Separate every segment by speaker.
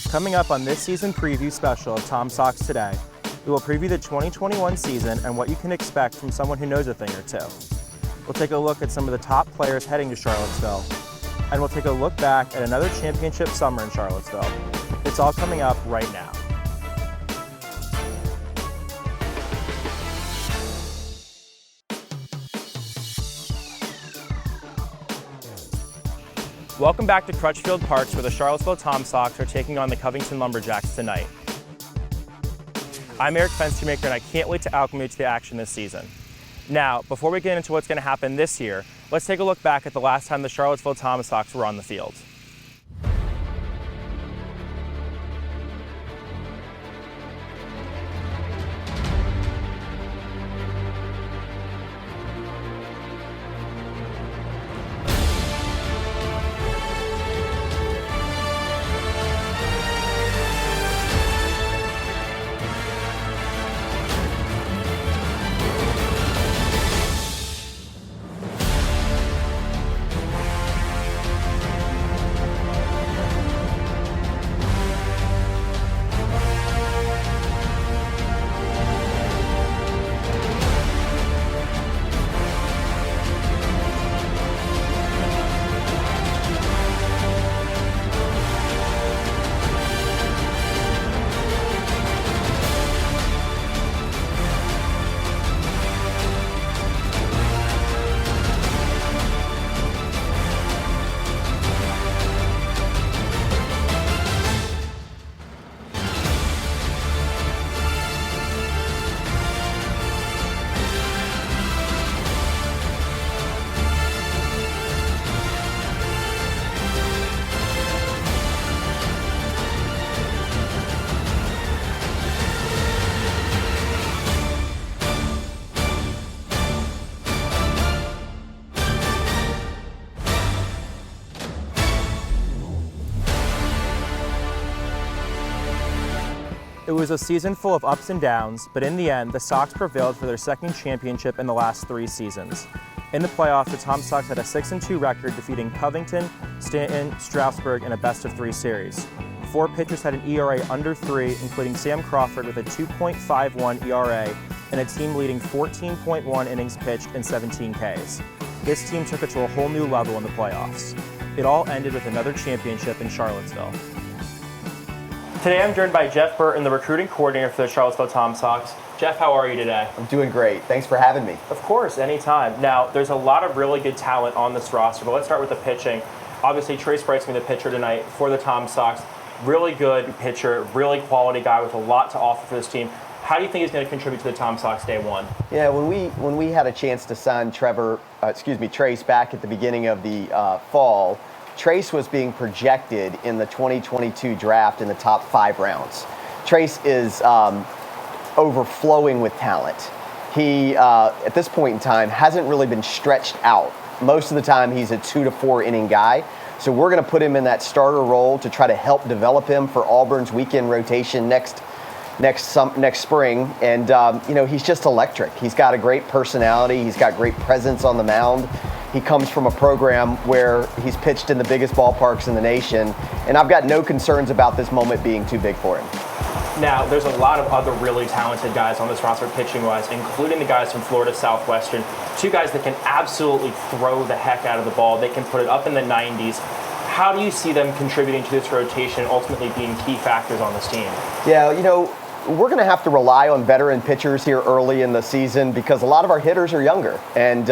Speaker 1: Coming up on this season preview special of Tom SOX Today, we will preview the 2021 season and what you can expect from someone who knows a thing or two. We'll take a look at some of the top players heading to Charlottesville, and we'll take a look back at another championship summer in Charlottesville. It's all coming up right now. Welcome back to Crutchfield Parks, where the Charlottesville Tom SOX are taking on the Covington Lumberjacks tonight. I'm Fenstermaker, and I can't wait to welcome you to the action this season. Now, before we get into what's going to happen this year, let's take a look back at the last time the Charlottesville Tom SOX were on the field. It was a season full of ups and downs, but in the end, the SOX prevailed for their second championship in the last 3 seasons. In the playoffs, the Tom SOX had a 6-2 record, defeating Covington, Stanton, Strasburg in a best-of-3 series. 4 pitchers had an ERA under 3, including Sam Crawford with a 2.51 ERA and a team leading 14.1 innings pitched and 17 Ks. This team took it to a whole new level in the playoffs. It all ended with another championship in Charlottesville. Today I'm joined by Jeff Burton, the recruiting coordinator for the Charlottesville Tom SOX. Jeff, how are you today?
Speaker 2: I'm doing great. Thanks for having me.
Speaker 1: Of course, anytime. Now, there's a lot of really good talent on this roster, but let's start with the pitching. Obviously, Trace Bright's going to be the pitcher tonight for the Tom SOX. Really good pitcher, really quality guy with a lot to offer for this team. How do you think he's going to contribute to the Tom SOX day one?
Speaker 2: Yeah, when we had a chance to sign Trace back at the beginning of the fall, Trace was being projected in the 2022 draft in the top 5 rounds. Trace is overflowing with talent. He, at this point in time, hasn't really been stretched out. Most of the time, he's a 2 to 4 inning guy. So we're going to put him in that starter role to try to help develop him for Auburn's weekend rotation next spring. And he's just electric. He's got a great personality. He's got great presence on the mound. He comes from a program where he's pitched in the biggest ballparks in the nation, and I've got no concerns about this moment being too big for him.
Speaker 1: Now, there's a lot of other really talented guys on this roster pitching-wise, including the guys from Florida Southwestern, 2 guys that can absolutely throw the heck out of the ball. They can put it up in the 90s. How do you see them contributing to this rotation and ultimately being key factors on this team?
Speaker 2: Yeah, we're going to have to rely on veteran pitchers here early in the season because a lot of our hitters are younger. And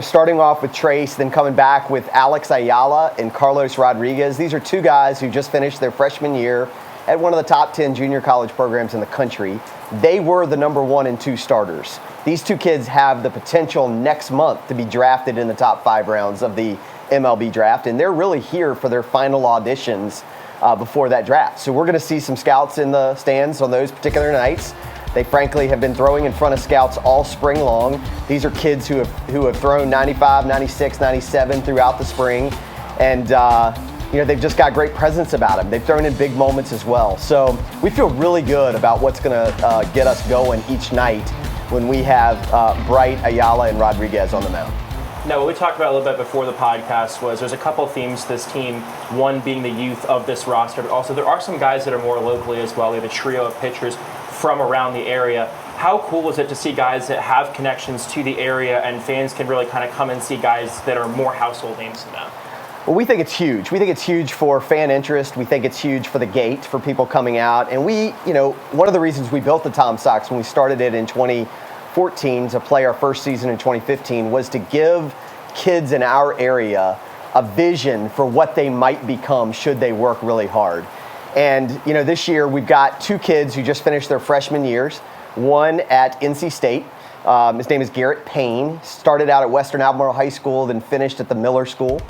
Speaker 2: starting off with Trace, then coming back with Alex Ayala and Carlos Rodriguez. These are 2 guys who just finished their freshman year at one of the top 10 junior college programs in the country. They were the number 1 and 2 starters. These 2 kids have the potential next month to be drafted in the top 5 rounds of the MLB draft, and they're really here for their final auditions before that draft. So we're going to see some scouts in the stands on those particular nights. They frankly have been throwing in front of scouts all spring long. These are kids who have thrown 95, 96, 97 throughout the spring. And they've just got great presence about them. They've thrown in big moments as well. So we feel really good about what's going to get us going each night when we have Bright, Ayala, and Rodriguez on the mound.
Speaker 1: Now, what we talked about a little bit before the podcast was there's a couple of themes to this team, one being the youth of this roster, but also there are some guys that are more locally as well. We have a trio of pitchers from around the area. How cool is it to see guys that have connections to the area and fans can really kind of come and see guys that are more household names than that?
Speaker 2: Well, we think it's huge. We think it's huge for fan interest. We think it's huge for the gate, for people coming out. And one of the reasons we built the Tom Sox when we started it in 2014 to play our first season in 2015 was to give kids in our area a vision for what they might become should they work really hard. And, this year we've got two kids who just finished their freshman years, one at NC State. His name is Garrett Payne. Started out at Western Albemarle High School, then finished at the Miller School.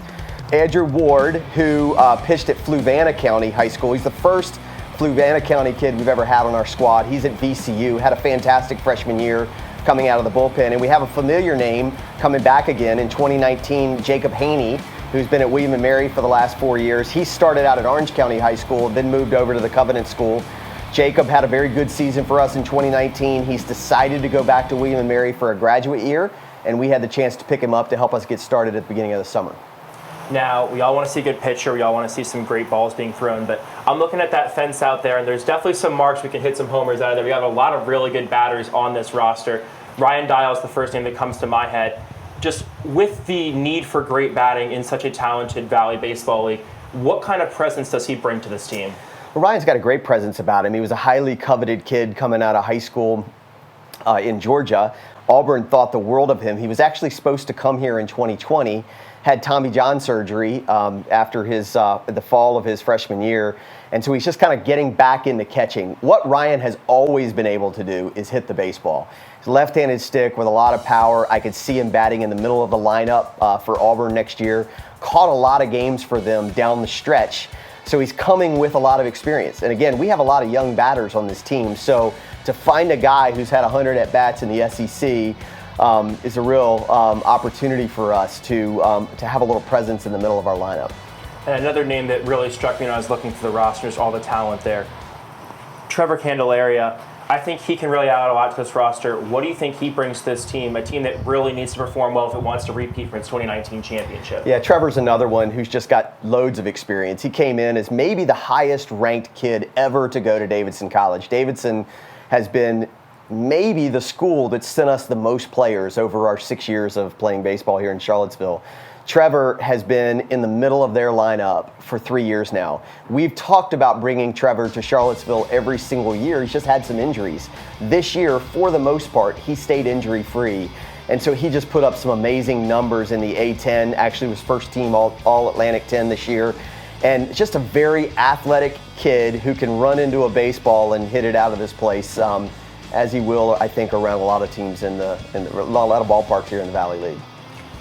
Speaker 2: Andrew Ward, who pitched at Fluvanna County High School. He's the first Fluvanna County kid we've ever had on our squad. He's at VCU, had a fantastic freshman year coming out of the bullpen. And we have a familiar name coming back again in 2019, Jacob Haney, who's been at William & Mary for the last 4 years. He started out at Orange County High School, then moved over to the Covenant School. Jacob had a very good season for us in 2019. He's decided to go back to William & Mary for a graduate year, and we had the chance to pick him up to help us get started at the beginning of the summer.
Speaker 1: Now, we all want to see a good pitcher. We all want to see some great balls being thrown. But I'm looking at that fence out there, and there's definitely some marks we can hit some homers out of there. We have a lot of really good batters on this roster. Ryan Dial is the first name that comes to my head. Just with the need for great batting in such a talented Valley Baseball League, what kind of presence does he bring to this team?
Speaker 2: Well, Ryan's got a great presence about him. He was a highly coveted kid coming out of high school in Georgia. Auburn thought the world of him. He was actually supposed to come here in 2020, had Tommy John surgery after the fall of his freshman year. And so he's just kind of getting back into catching. What Ryan has always been able to do is hit the baseball. He's a left-handed stick with a lot of power. I could see him batting in the middle of the lineup for Auburn next year. Caught a lot of games for them down the stretch. So he's coming with a lot of experience. And again, we have a lot of young batters on this team. So to find a guy who's had 100 at-bats in the SEC is a real opportunity for us to have a little presence in the middle of our lineup.
Speaker 1: And another name that really struck me when I was looking through the rosters, all the talent there, Trevor Candelaria. I think he can really add a lot to this roster. What do you think he brings to this team, a team that really needs to perform well if it wants to repeat for its 2019 championship?
Speaker 2: Yeah, Trevor's another one who's just got loads of experience. He came in as maybe the highest-ranked kid ever to go to Davidson College. Davidson has been maybe the school that sent us the most players over our 6 years of playing baseball here in Charlottesville. Trevor has been in the middle of their lineup for 3 years now. We've talked about bringing Trevor to Charlottesville every single year. He's just had some injuries. This year, for the most part, he stayed injury-free. And so he just put up some amazing numbers in the A-10, actually was first team All-Atlantic 10 this year. And just a very athletic kid who can run into a baseball and hit it out of this place, as he will, I think, around a lot of teams a lot of ballparks here in the Valley League.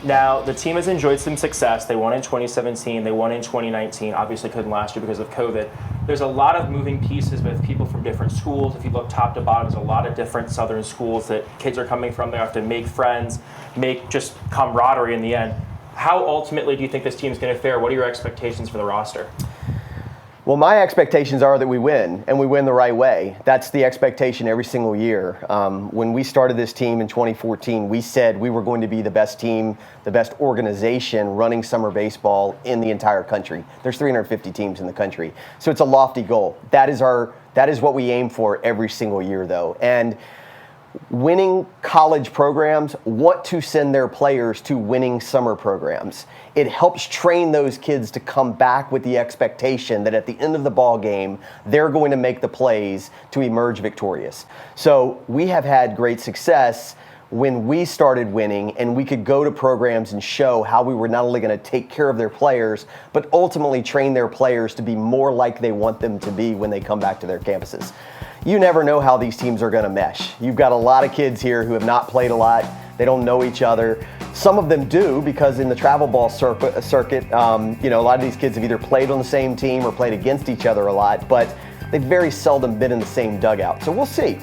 Speaker 1: Now, the team has enjoyed some success. They won in 2017. They won in 2019. Obviously couldn't last year because of COVID. There's a lot of moving pieces with people from different schools. If you look top to bottom, there's a lot of different southern schools that kids are coming from. They have to make friends, make just camaraderie in the end. How ultimately do you think this team is going to fare? What are your expectations for the roster?
Speaker 2: Well, my expectations are that we win, and we win the right way. That's the expectation every single year. When we started this team in 2014, we said we were going to be the best team, the best organization running summer baseball in the entire country. There's 350 teams in the country. So it's a lofty goal. That is what we aim for every single year, though. And winning college programs want to send their players to winning summer programs. It helps train those kids to come back with the expectation that at the end of the ball game, they're going to make the plays to emerge victorious. So we have had great success when we started winning and we could go to programs and show how we were not only going to take care of their players, but ultimately train their players to be more like they want them to be when they come back to their campuses. You never know how these teams are going to mesh. You've got a lot of kids here who have not played a lot. They don't know each other. Some of them do because in the travel ball circuit, a lot of these kids have either played on the same team or played against each other a lot, but they've very seldom been in the same dugout. So we'll see.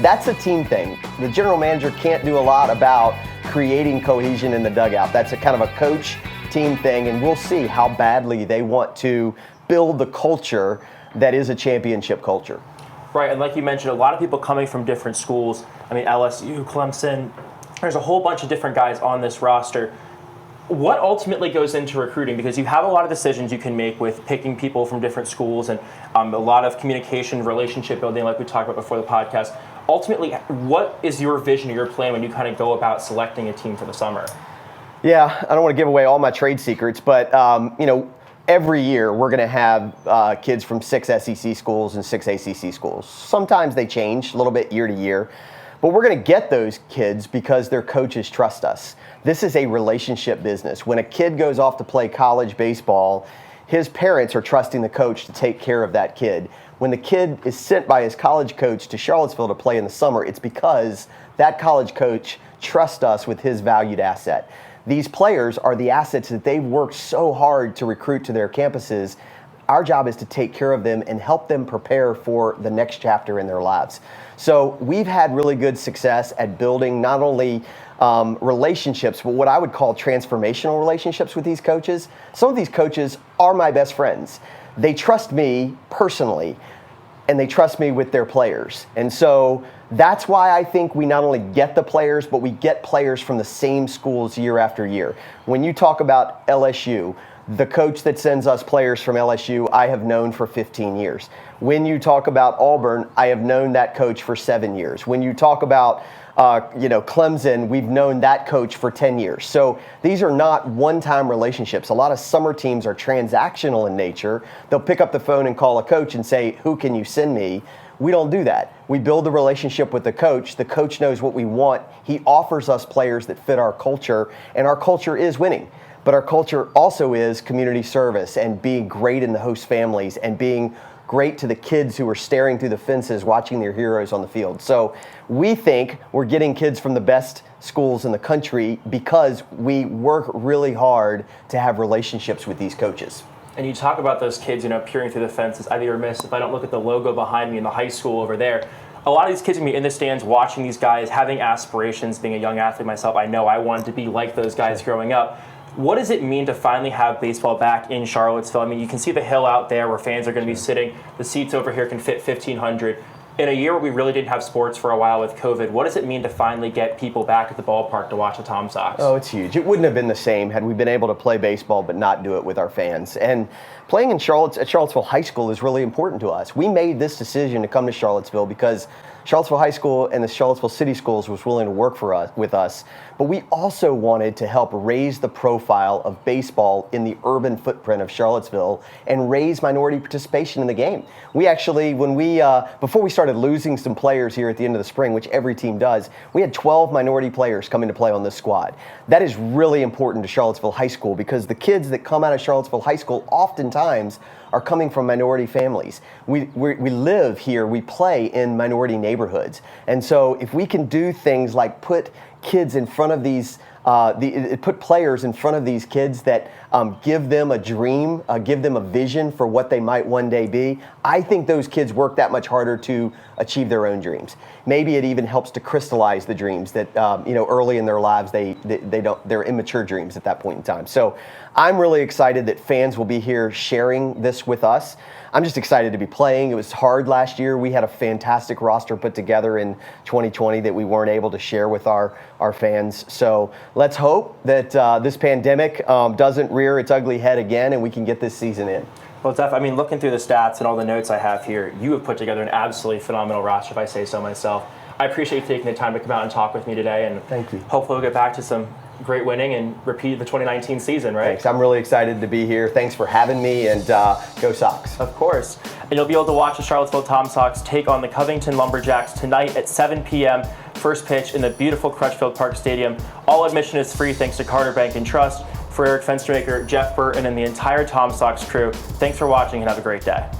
Speaker 2: That's a team thing. The general manager can't do a lot about creating cohesion in the dugout. That's a kind of a coach team thing, and we'll see how badly they want to build the culture that is a championship culture.
Speaker 1: Right, and like you mentioned, a lot of people coming from different schools. I mean, LSU, Clemson, there's a whole bunch of different guys on this roster. What ultimately goes into recruiting? Because you have a lot of decisions you can make with picking people from different schools and a lot of communication, relationship building, like we talked about before the podcast. Ultimately, what is your vision or your plan when you kind of go about selecting a team for the summer?
Speaker 2: Yeah, I don't want to give away all my trade secrets, but every year we're going to have kids from 6 SEC schools and 6 ACC schools. Sometimes they change a little bit year to year, but we're going to get those kids because their coaches trust us. This is a relationship business. When a kid goes off to play college baseball, his parents are trusting the coach to take care of that kid. When the kid is sent by his college coach to Charlottesville to play in the summer, it's because that college coach trusts us with his valued asset. These players are the assets that they've worked so hard to recruit to their campuses. Our job is to take care of them and help them prepare for the next chapter in their lives. So we've had really good success at building not only relationships, but what I would call transformational relationships with these coaches. Some of these coaches are my best friends. They trust me personally, and they trust me with their players. And so that's why I think we not only get the players, but we get players from the same schools year after year. When you talk about LSU, the coach that sends us players from LSU, I have known for 15 years. When you talk about Auburn, I have known that coach for 7 years. When you talk about Clemson, we've known that coach for 10 years. So these are not one-time relationships. A lot of summer teams are transactional in nature. They'll pick up the phone and call a coach and say, who can you send me? We don't do that. We build a relationship with the coach. The coach knows what we want. He offers us players that fit our culture, and our culture is winning. But our culture also is community service and being great in the host families and being great to the kids who are staring through the fences watching their heroes on the field. So we think we're getting kids from the best schools in the country because we work really hard to have relationships with these coaches.
Speaker 1: And you talk about those kids, peering through the fences. I'd be remiss if I don't look at the logo behind me in the high school over there. A lot of these kids are going to be in the stands watching these guys, having aspirations. Being a young athlete myself, I know I wanted to be like those guys growing up. What does it mean to finally have baseball back in Charlottesville? I mean, you can see the hill out there where fans are going to be sitting. The seats over here can fit 1,500. In a year where we really didn't have sports for a while with COVID, what does it mean to finally get people back at the ballpark to watch the Tom Sox?
Speaker 2: Oh, it's huge. It wouldn't have been the same had we been able to play baseball but not do it with our fans. And playing in Charlottesville High School is really important to us. We made this decision to come to Charlottesville because Charlottesville High School and the Charlottesville City Schools was willing to work with us, but we also wanted to help raise the profile of baseball in the urban footprint of Charlottesville and raise minority participation in the game. We actually, before we started losing some players here at the end of the spring, which every team does, we had 12 minority players coming to play on this squad. That is really important to Charlottesville High School because the kids that come out of Charlottesville High School oftentimes are coming from minority families. We live here, we play in minority neighborhoods. And so if we can do things like put kids in front of these, put players in front of these kids that give them a dream, give them a vision for what they might one day be, I think those kids work that much harder to achieve their own dreams. Maybe it even helps to crystallize the dreams that early in their lives they're immature dreams at that point in time. So I'm really excited that fans will be here sharing this with us. I'm just excited to be playing. It was hard last year. We had a fantastic roster put together in 2020 that we weren't able to share with our fans. So let's hope that this pandemic doesn't rear its ugly head again and we can get this season in.
Speaker 1: Well, looking through the stats and all the notes I have here, you have put together an absolutely phenomenal roster, if I say so myself. I appreciate you taking the time to come out and talk with me today, and
Speaker 2: thank you.
Speaker 1: Hopefully we'll get back to some great winning and repeat the 2019 season, right?
Speaker 2: Thanks. I'm really excited to be here. Thanks for having me, and go Sox.
Speaker 1: Of course. And you'll be able to watch the Charlottesville Tom Sox take on the Covington Lumberjacks tonight at 7 p.m. First pitch in the beautiful Crutchfield Park Stadium. All admission is free thanks to Carter Bank and Trust. For Eric Fenstermaker, Jeff Burton, and the entire Tom Sox crew, thanks for watching and have a great day.